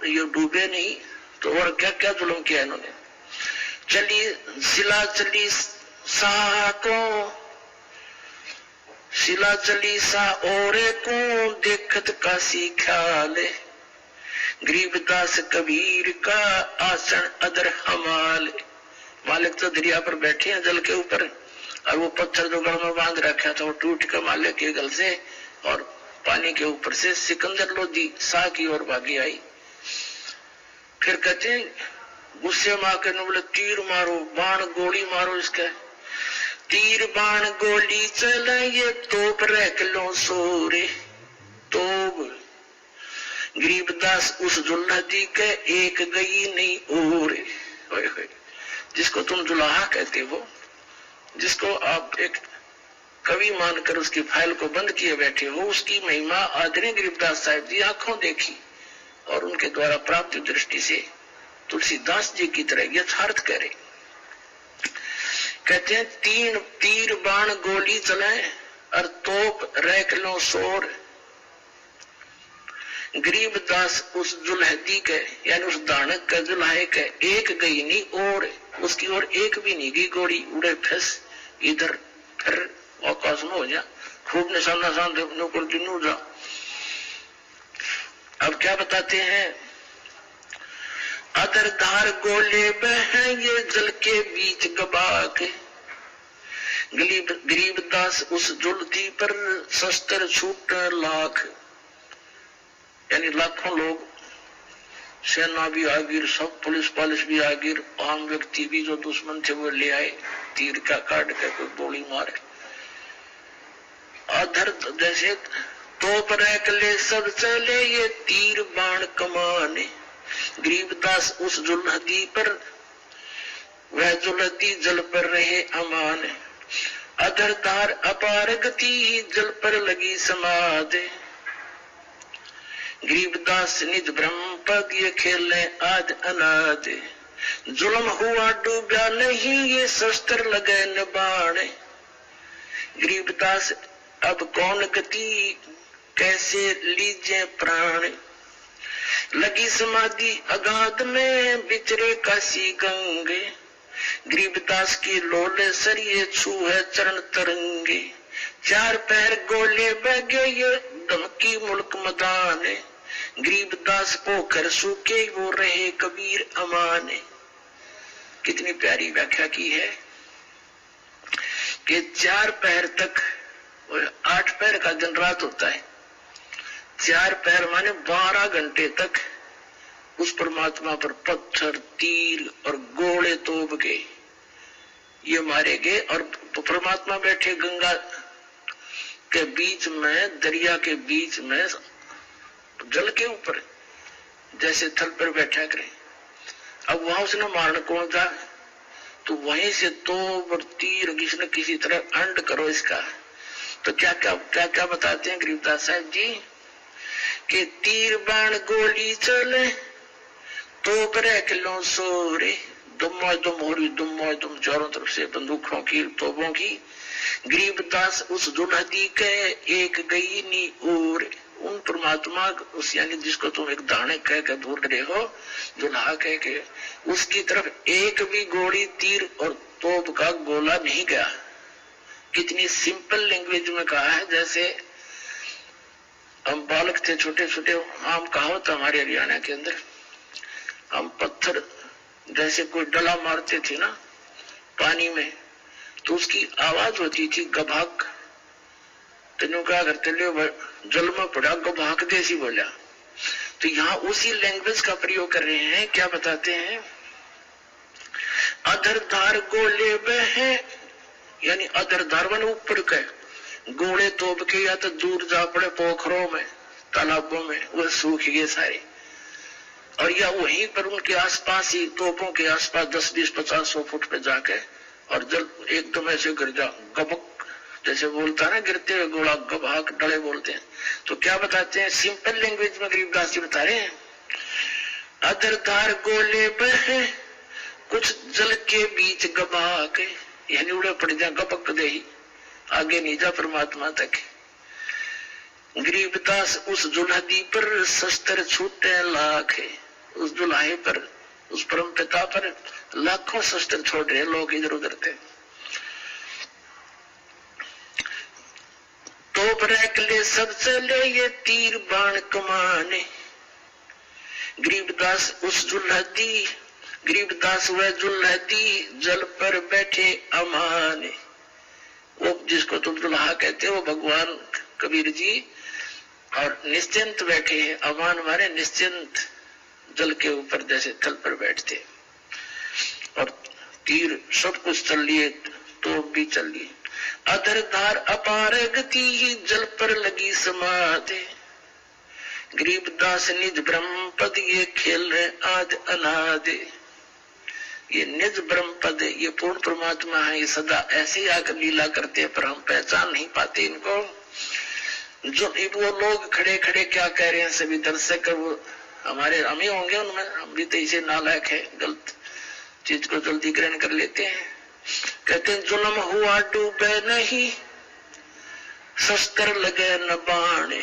ये डूबे नहीं तो और क्या क्या जुल्म किया इन्होंने। चली सिला चली सा को सिला चली सा और को देखत काशी ख्याल, गरीबदास कबीर का आसन अदर हमाल। मालिक तो दरिया पर बैठे हैं जल के ऊपर, और वो पत्थर जो गल में बांध रखा था वो टूट कर मालिक के गल से और पानी के ऊपर से सिकंदर लोधी शाह की ओर भागी आई। फिर कहते हैं गुस्से में आकर बोले तीर मारो, बाण गोली मारो इसका। तीर बाण गोली चले ये तोप रख लो सोरे, तोप गरीबदास उस जुल्हदी के एक गई नहीं और। जिसको तुम जुलाहा कहते हो, जिसको आप एक कवि मानकर उसकी फाइल को बंद किए बैठे हो, उसकी महिमा आदरणीय गरीबदास साहब जी आंखों देखी और उनके द्वारा प्राप्त दृष्टि से तुलसीदास जी की तरह यथार्थ करे। कहते हैं तीर बाण गोली चले और तोप रख लो शोर, गरीबदास उस जुल्हदी के यानी उस दानक के जुल्हे के एक गई नहीं और, उसकी ओर एक भी नहीं गई गोली। उड़े फंस इधर फिर आकाश में हो जा, खूब निशाना शान देखने को दिनू जा। अब क्या बताते हैं, अदर धार गोले बह ये जल के बीच गबा के, गरीबदास उस जुल्हदी पर शस्त्र छूट लाख, यानी लाखों लोग, सेना भी आ गिर, सब पुलिस पालिस भी आ गिर, आम व्यक्ति भी जो दुश्मन थे वो ले आए, तीर का काट कर कोई गोली मारे। अधर जैसे तोप रख ले सब चले ये तीर बाण कमाने, गरीबदास उस जुल्हदी पर वह जुल्हदी जल पर रहे अमान, अधर धार अपार गति जल पर लगी समाधि, गरीबदास निज ब्रह्म पद ये खेले आज अनाद, जुल्म हुआ डूबा नहीं ये शस्त्र लगे न बाण, गरीबदास अब कौन गति कैसे लीजे प्राण, लगी समाधि अगाध में बिचरे काशी गंगे, गरीबदास की लोले सरिये छू है चरण तरंगे, चार पैर गोले बगे ये धमकी मुल्क मदान, गरीबदास पोखर सूखे वो रहे कबीर अमाने। कितनी प्यारी व्याख्या की है कि चार पैर तक, 8 पैर का दिन रात होता है, 4 पैर माने 12 घंटे तक उस परमात्मा पर पत्थर तीर और गोले तोप के ये मारे गए। और परमात्मा बैठे गंगा के बीच में, दरिया के बीच में, जल के ऊपर जैसे थल पर बैठा करे। अब वहां उसने मारने कौन था, तो वहीं से तोप और तीर किसी न किसी तरह अंड करो इसका। तो क्या क्या बताते हैं गरीबदास साहब जी कि तीर बाण गोली चले तोप रख लो सोरे, दुम हो रही दुम चारों तरफ से बंदूकों की तोपों की, गरीबदास उस जुल्हदी के एक गई नी और। उन परमात्मा उस यानी जिसको तुम एक दाने कह के दूर रहे हो, जुल्हा कह के, उसकी तरफ एक भी गोली तीर और तोप का गोला नहीं गया। कितनी सिंपल लैंग्वेज में कहा है, जैसे हम बालक थे छोटे छोटे, आम कहावत हमारे हरियाणा के अंदर, हम पत्थर जैसे कोई डला मारते थे ना पानी में, तो उसकी आवाज होती थी गभाक। तेनों क्या करते ले जल में पड़ा गभाक जैसी बोला। तो यहाँ उसी लैंग्वेज का प्रयोग कर रहे हैं। क्या बताते हैं, अधर धार गोले बहे, यानी अधर धार वन ऊपर के गोले तोप के या तो दूर जा पड़े पोखरों में तालाबों में, वह सूख गए सारे। और या वहीं पर उनके आसपास ही तोपों के आसपास 10, 20, 50, 100 फुट पे जाके और जल एकदम ऐसे गिर जा, गबक जैसे बोलता है ना गिरते हुए गोला, गबाक डले बोलते हैं। तो क्या बताते हैं, सिंपल लैंग्वेज में गरीबदास जी बता रहे हैं, अधर धार गोले बहे कुछ जल के बीच गबाक, यानी उड़े पड़ जा गबक दे ही, आगे नहीं जा परमात्मा तक। गरीबदास उस जुल्हदी पर शस्त्र छूटे लाख, उस दुल्हे पर, उस परम पिता पर लाखों शस्त्र छोड़ रहे लोग इधर उधर थे। तोप रैक ले सब चले ये तीर बाण कमाने, गरीबदास उस जुल्हदी, गरीबदास वह जुल्हदी जल पर बैठे अमाने। वो जिसको तुम दुल्हा कहते हो वो भगवान कबीर जी, और निश्चिंत बैठे हैं। अमान माने निश्चिंत, जल के ऊपर जैसे थल पर बैठते, और तीर सब कुछ चल लिए, तोप भी चल लिए। अधर धार अपार गति ही जल पर लगी समाधि, गरीबदास निज ब्रह्म पद ये खेल रहे आद अनादि। ये निज ब्रह्म पद, ये पूर्ण परमात्मा है, ये सदा ऐसे ही आकर लीला करते हैं, पर हम पहचान नहीं पाते इनको। जो वो लोग खड़े खड़े क्या कह रहे हैं, सभी दर्शक, वो हमारे हम ही होंगे उनमें, हम भी तो इसे नालायक है, गलत चीज को जल्दी ग्रहण कर लेते हैं। कहते हैं जुल्म हुआ डूबे नहीं, शस्त्र लगे न बाणे,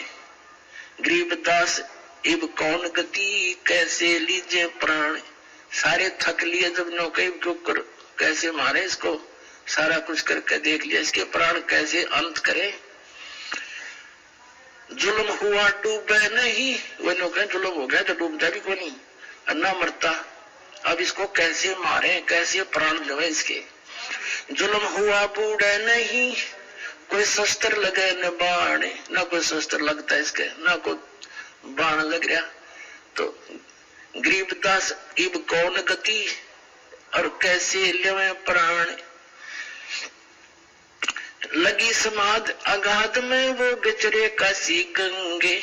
गरीबदास इब कौन गति कैसे लीजे प्राण। सारे थक लिए जब नौके कैसे मारे इसको, सारा कुछ करके देख लिया, इसके प्राण कैसे अंत करे। जुल्म हुआ डूबे नहीं, वो नौके जुल्म हो गया तो डूबता भी कोई नहीं, अन्ना मरता, अब इसको कैसे मारे, कैसे प्राण जो है इसके। जुल्म हुआ बूढ़े नहीं, कोई शस्त्र लगे न बाण, ना कोई शस्त्र लगता इसके, ना कोई बाण लग रहा। तो गरीबदास इब कौन गति और कैसे लेवे प्राण, लगी समाध अगाध में वो बिचरे काशी गंगे,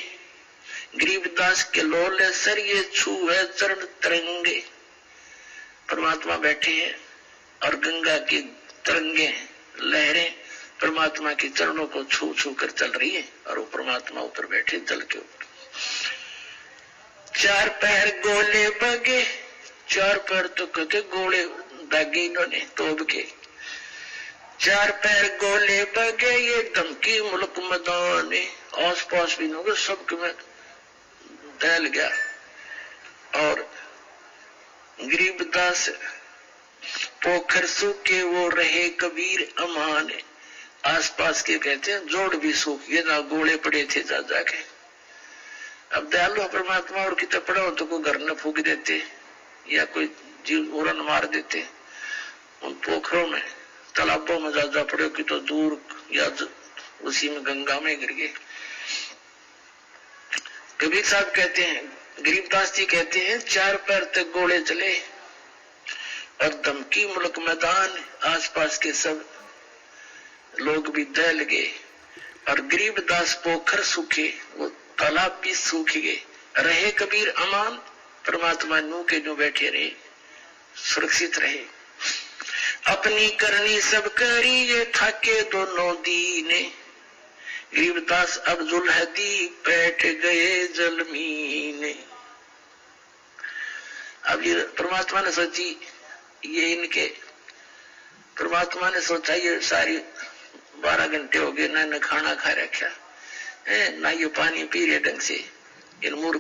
गरीबदास के लोले सर ये छुए चरण तरंगे। परमात्मा बैठे हैं और गंगा की तरंगे लहरें परमात्मा के चरणों को छू छू कर चल रही है, और वो परमात्मा ऊपर बैठे जल के ऊपर। चार पैर गोले बगे, चार पैर तो कहते गोले दागे इन्होंने तोब के, चार पैर गोले बगे ये धमकी मुल्क मदाने, आस पास भी लोग सबके में दहल गया। और गरीबदास पोखर सूखे वो रहे कबीर अमाने, आस पास के कहते हैं जोड़ भी सूख गए, ना गोले पड़े थे जा जाके। अब दयालु परमात्मा और कितना पड़ा हो तो कोई घर न फूक देते या कोई जीव उड़न मार देते, उन पोखरों में तालाबों में जा पड़े कि तो दूर या उसी में गंगा में गिर गए। कबीर साहब कहते हैं, गरीबदास जी कहते हैं, चार पैर तक गोले चले और धमकी मुल्क मैदान, आसपास के सब लोग भी दहल गए, और गरीबदास पोखर सूखे, वो तालाब भी सूख गए, रहे कबीर अमान, परमात्मा नू के जो बैठे रहे, सुरक्षित रहे। अपनी करनी सब करी ये थाके दोनों दीने, गरीबदास अब जुल्हदी बैठ गए जलमीने। अब ये परमात्मा ने सोची, ये इनके परमात्मा ने सोचा ये सारी 12 घंटे हो गए, ना खाना खा रखा है, ना ये पानी पी रहे ढंग से, इन मूर्ख